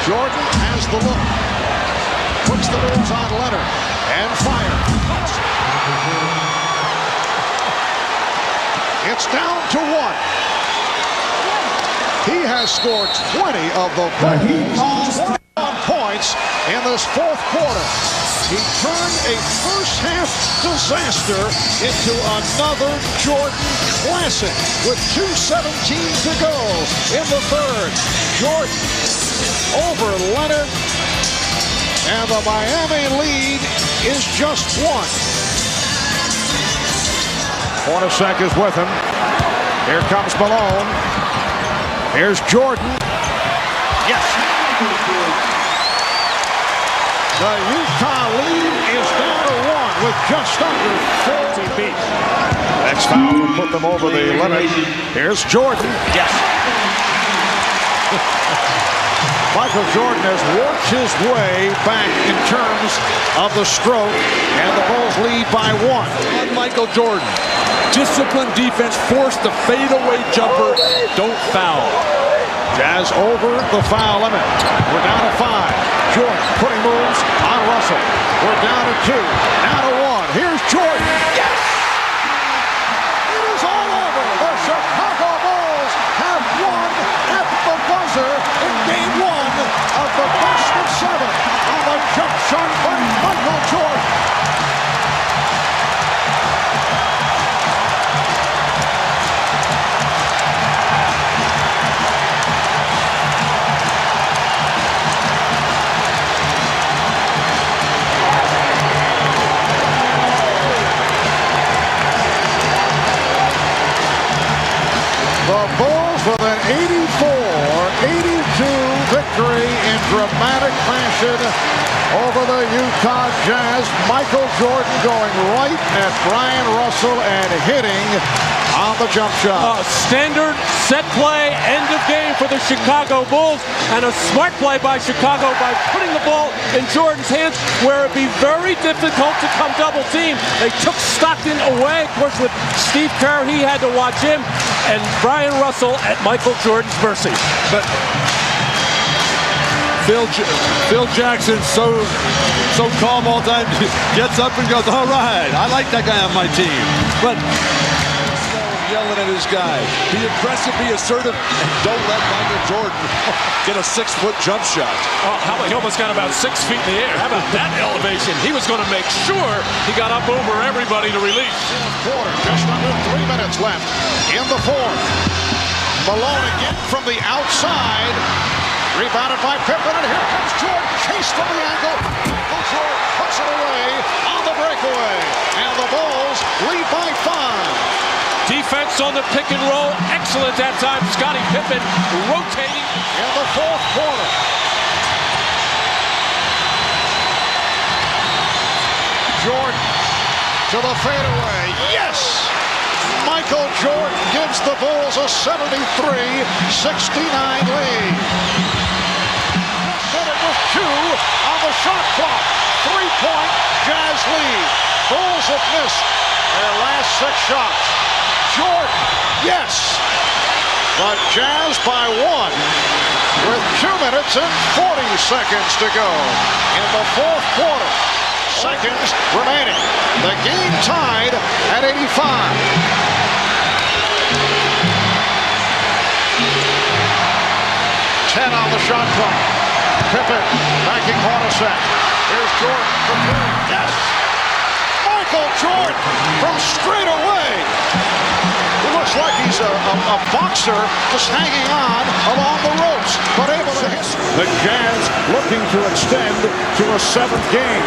Jordan has the look. Puts the moves on Leonard. And fire. It's down to 1. He has scored 20 of the Bulls' points in this 4th quarter. He turned a first-half disaster into another Jordan classic with 2:17 to go in the 3rd. Jordan over Leonard, and the Miami lead is just 1. Hornacek is with him. Here comes Malone. Here's Jordan. Yes. The Utah lead is down to 1 with just under 40 feet. Next foul will put them over the limit. Here's Jordan. Yes. Michael Jordan has worked his way back in terms of the stroke, and the Bulls lead by 1. On Michael Jordan. Disciplined defense, forced the fadeaway jumper. Don't foul. Jazz over the foul limit. We're down to 5. Jordan putting moves on Russell. We're down to 2. Now to 1. Here's Jordan. Yes! It is all over. The Chicago Bulls have won at the buzzer in Game 1 of the best of 7 on the jump shot by Michael Jordan. The Bulls with an 84-82 victory in dramatic fashion over the Utah Jazz. Michael Jordan going right at Brian Russell and hitting on the jump shot. Standard set play, end of game for the Chicago Bulls, and a smart play by Chicago by putting the ball in Jordan's hands where it'd be very difficult to come double team. They took Stockton away. Of course, with Steve Kerr, he had to watch him, and Brian Russell at Michael Jordan's mercy. But Phil Jackson, so calm all the time, gets up and goes, all right, I like that guy on my team. But yelling at his guy. Be aggressive, be assertive, and don't let Michael Jordan get a 6-foot jump shot. Oh, how about he almost got about 6 feet in the air. How about that elevation? He was going to make sure he got up over everybody to release. Quarter, just under 3 minutes left in the 4th. Malone again from the outside. Rebounded by Pippen, and here comes Jordan. Chase from the angle. Michael Jordan puts it away on the breakaway. And the Bulls lead by 5. Defense on the pick and roll. Excellent that time. Scottie Pippen rotating. In the 4th quarter. Jordan to the fadeaway. Yes! Michael Jordan gives the Bulls a 73-69 lead. Said it Just 2 on the shot clock. 3-point Jazz lead. Bulls have missed their last 6 shots. Jordan, yes. The Jazz by 1 with 2 minutes and 40 seconds to go in the fourth quarter. Seconds remaining. The game tied at 85. 10 on the shot clock. Pippen backing Hornacek. Here's Jordan for 3. Yes! Michael Jordan from straight away. He looks like he's a boxer just hanging on along the ropes, but able to hit. The Jazz looking to extend to a 7th game.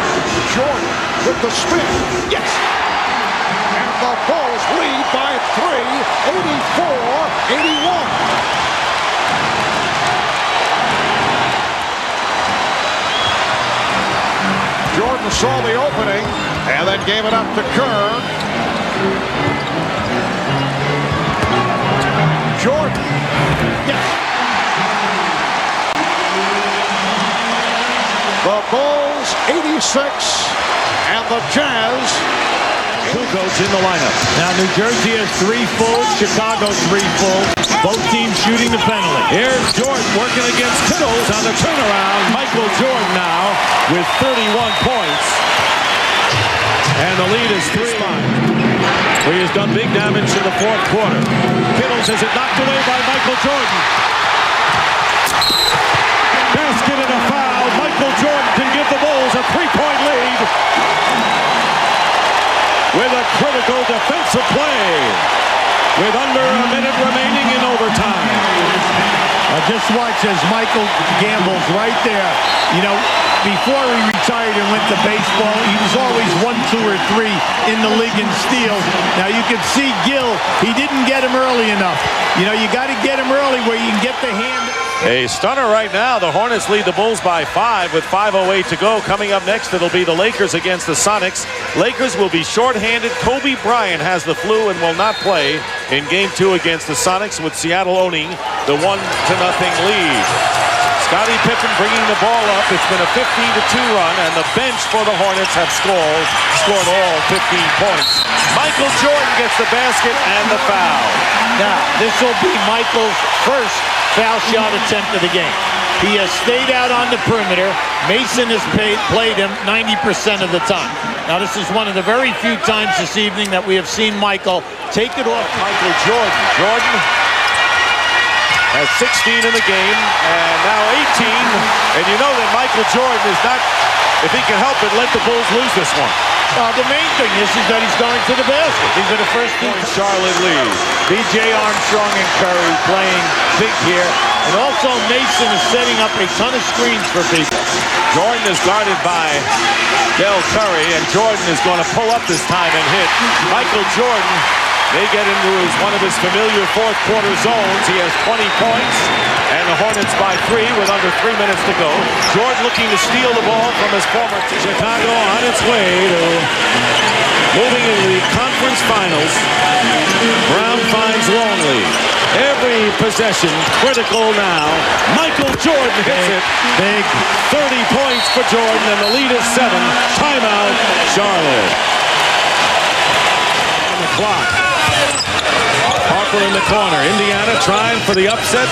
Jordan with the spin. Yes! And the Bulls lead by 3, 84-81. Jordan saw the opening and then gave it up to Kerr. Jordan. Yes. The Bulls 86 and the Jazz. Kukoc in the lineup. Now New Jersey has 3 full, Chicago 3 full. Both teams shooting the penalty. Here's Jordan working against Kittles on the turnaround. Michael Jordan now with 31 points. And the lead is 3. He has done big damage in the fourth quarter. Kittles has it knocked away by Michael Jordan. Basket and a foul. Michael Jordan can give the Bulls a 3-point lead with a critical defensive play with under a minute remaining in overtime. Just watch as Michael gambles right there. You know, before he retired and went to baseball, he was always 1, 2, or 3 in the league in steals. Now you can see Gill, he didn't get him early enough. You know, you got to get him early where you can get the hand. A stunner right now. The Hornets lead the Bulls by 5 with 5:08 to go. Coming up next, it'll be the Lakers against the Sonics. Lakers will be shorthanded. Kobe Bryant has the flu and will not play in Game 2 against the Sonics, with Seattle owning the 1-0 lead. Scottie Pippen bringing the ball up. It's been a 15-2 run, and the bench for the Hornets have scored all 15 points. Michael Jordan gets the basket and the foul. Now, this will be Michael's first foul shot attempt of the game. He has stayed out on the perimeter. Mason has played him 90% of the time. Now, this is one of the very few times this evening that we have seen Michael take it off. Michael Jordan. Jordan has 16 in the game, and now 18. And you know that Michael Jordan is not, if he can help it, let the Bulls lose this one. The main thing is that he's going to the basket. These are the first 2. Charlotte lead. B.J. Armstrong and Curry playing big here. And also Mason is setting up a ton of screens for people. Jordan is guarded by Del Curry, and Jordan is going to pull up this time and hit. Michael Jordan, they get into one of his familiar fourth quarter zones. He has 20 points, and the Hornets by 3 with under 3 minutes to go. Jordan looking to steal the ball from his former team. Chicago on its way to moving into the conference finals. Brown finds Longley. Every possession critical now. Michael Jordan hits it. Big. 30 points for Jordan, and the lead is 7. Timeout, Charlotte. On the clock. Harper in the corner. Indiana trying for the upset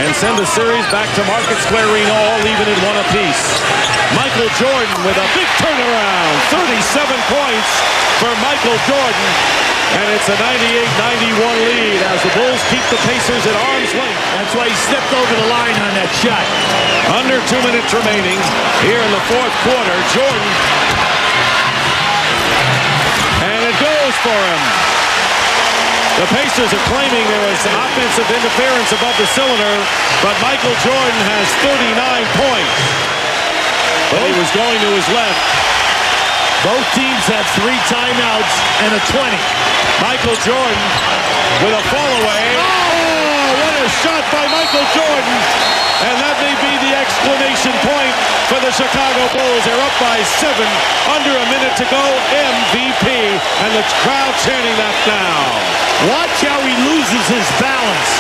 and send the series back to Market Square Arena, all even at 1 apiece. Michael Jordan with a big turnaround. 37 points for Michael Jordan. And it's a 98-91 lead as the Bulls keep the Pacers at arm's length. That's why he stepped over the line on that shot. Under 2 minutes remaining here in the fourth quarter. Jordan. And it goes for him. The Pacers are claiming there was offensive interference above the cylinder, but Michael Jordan has 39 points. But he was going to his left. Both teams have 3 timeouts and a 20. Michael Jordan with a fall away. Oh, what a shot by Michael Jordan. And that may be the exclamation point for the Chicago Bulls. They're up by 7, under a minute to go. MVP, and the crowd chanting that now. Watch how he loses his balance.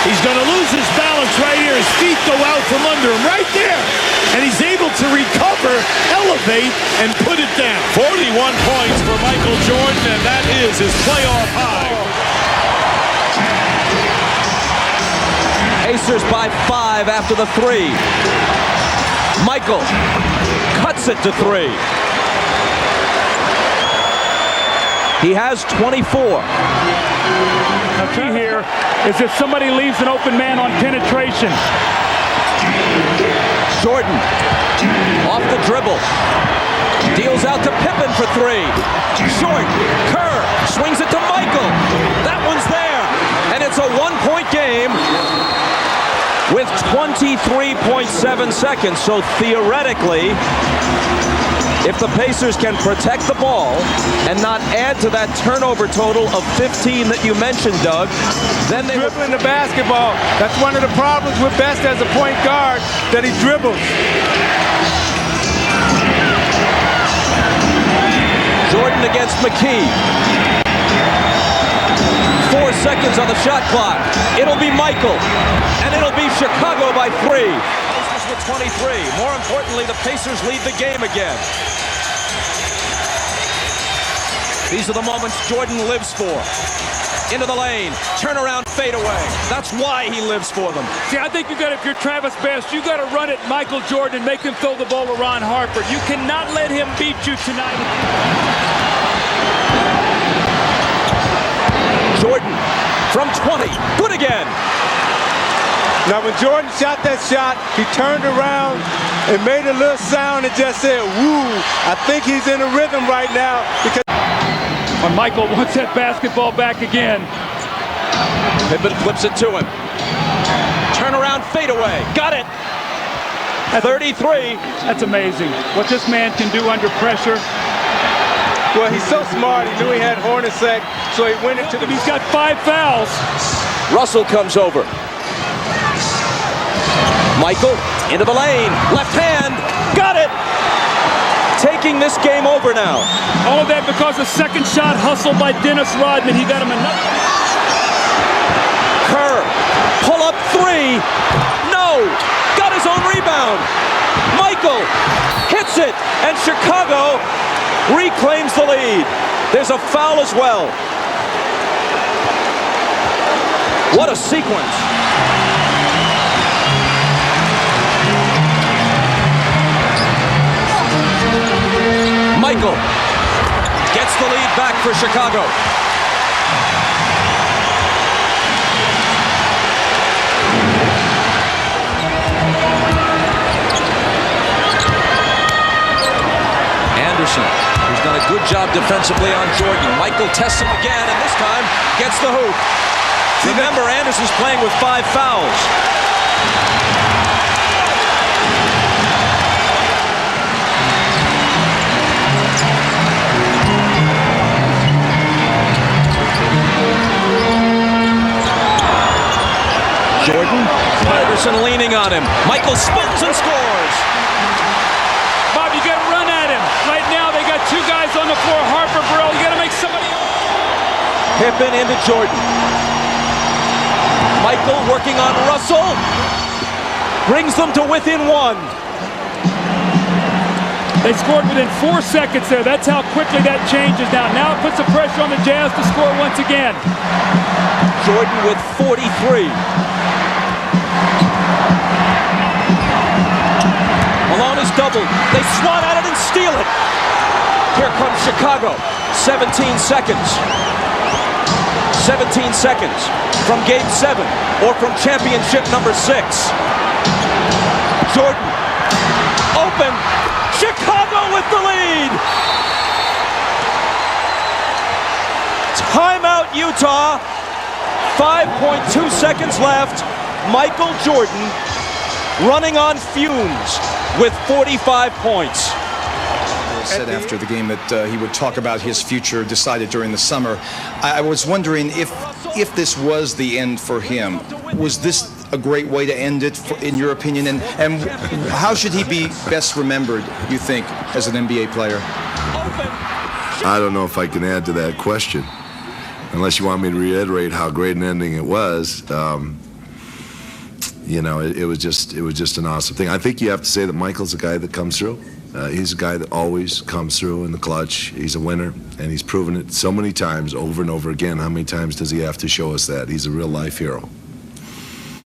He's going to lose his balance right here. His feet go out from under him right there. And he's able to recover, elevate, and put it down. 41 points for Michael Jordan, and that is his playoff high. Pacers by 5 after the 3. Michael cuts it to 3. He has 24. Now, key here is if somebody leaves an open man on penetration. Jordan off the dribble. Deals out to Pippen for 3. Short. Kerr swings it to Michael. That one's there. And it's a 1-point game with 23.7 seconds. So theoretically, if the Pacers can protect the ball and not add to that turnover total of 15 that you mentioned, Doug, then they dribbling the basketball. That's one of the problems with Best as a point guard, that he dribbles. Jordan against McKee. 4 seconds on the shot clock. It'll be Michael, and it'll be Chicago by 3. Pacers with 23. More importantly, the Pacers lead the game again. These are the moments Jordan lives for. Into the lane, turnaround, fade away. That's why he lives for them. See, I think if you're Travis Best, you got to run it Michael Jordan, make him throw the ball to Ron Harper. You cannot let him beat you tonight. Jordan from 20, good again. Now, when Jordan shot that shot, he turned around and made a little sound and just said, woo. I think he's in a rhythm right now because when Michael wants that basketball back again. Pippen flips it to him. Turnaround, fade away. Got it. 33. That's amazing. What this man can do under pressure. Well, he's so smart. He knew he had Hornacek, so he went into the... He's got 5 fouls. Russell comes over. Michael into the lane. Left hand. Got it. Taking this game over now. All of that because of second shot hustle by Dennis Rodman. He got him another. Kerr. Pull up 3. No. Got his own rebound. Michael hits it. And Chicago reclaims the lead. There's a foul as well. What a sequence. Michael gets the lead back for Chicago. Anderson, who's done a good job defensively on Jordan. Michael tests him again, and this time gets the hoop. Remember, Anderson's playing with 5 fouls. Jordan, Anderson leaning on him. Michael spins and scores. Bob, you got to run at him. Right now, they got 2 guys on the floor. Harper, Burrell. You got to make somebody. Pippen into Jordan. Michael working on Russell. Brings them to within 1. They scored within 4 seconds there. That's how quickly that changes now. Now it puts the pressure on the Jazz to score once again. Jordan with 43. Malone is doubled. They swat at it and steal it. Here comes Chicago. 17 seconds. 17 seconds from Game 7 or from championship number 6. Jordan open. Chicago with the lead. Timeout, Utah. 5.2 seconds left. Michael Jordan running on fumes with 45 points. Said after the game that he would talk about his future decided during the summer. I was wondering if this was the end for him. Was this a great way to end it, in your opinion? And how should he be best remembered, you think, as an NBA player? I don't know if I can add to that question, unless you want me to reiterate how great an ending it was. you know, it was just an awesome thing. I think you have to say that Michael's a guy that comes through. He's a guy that always comes through in the clutch. He's a winner, and he's proven it so many times over and over again. How many times does he have to show us that? He's a real life hero.